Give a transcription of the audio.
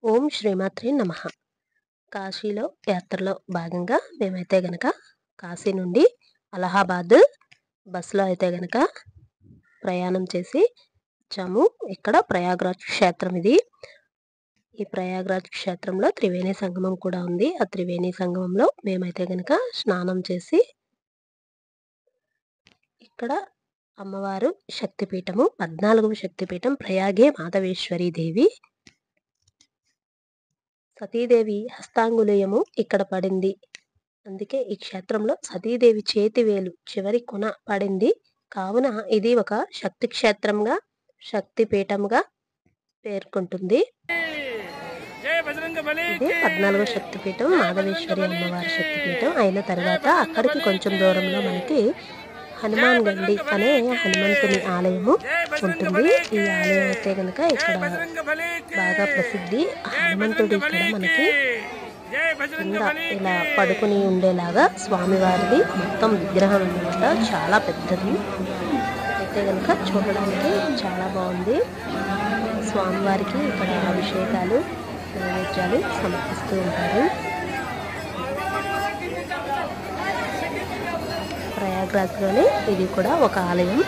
ఓం శ్రీమాత్రే నమః. కాశీలో యాత్రలో భాగంగా మేమైతే గనక కాశీ నుండి అలహాబాద్ బస్సులో అయితే గనక ప్రయాణం చేసి వచ్చాము. ఇక్కడ ప్రయాగ్రాజ్ క్షేత్రం ఇది. ఈ ప్రయాగ్రాజ్ క్షేత్రంలో త్రివేణి సంగమం కూడా ఉంది. ఆ త్రివేణి సంగమంలో మేమైతే గనక స్నానం చేసి ఇక్కడ అమ్మవారు శక్తిపీఠము 14వ శక్తిపీఠం ప్రయాగే మాధవేశ్వరి దేవి సతీదేవి హస్తాంగుళీయము ఇక్కడ పడింది. అందుకే ఈ క్షేత్రంలో సతీదేవి చేతివేలు చివరి కొన పడింది. కావున ఇది ఒక శక్తి క్షేత్రంగా శక్తిపీఠముగా పేర్కొంటుంది. ఇది 14వ శక్తిపీఠం మాధవేశ్వరి అమ్మవారి శక్తిపీఠం అయిన తర్వాత అక్కడికి కొంచెం దూరంలో మనకి హనుమాన్ గండి అనే హనుమంతుని ఆలయము ఉంటుంది. ఈ ఆలయం అయితే కనుక ఇక్కడ బాగా ప్రసిద్ధి. హనుమంతుడు ఇక్కడ మనకి కింద ఇలా పడుకుని ఉండేలాగా స్వామివారిది మొత్తం విగ్రహం అన్నమాట. చాలా పెద్దది అయితే కనుక చూడడానికి చాలా బాగుంది. స్వామివారికి ఇక్కడ అభిషేకాలు నైవేద్యాలు సమర్పిస్తూ ఉంటారు. ప్రయాగ్రాజ్లోనే ఇది కూడా ఒక ఆలయం.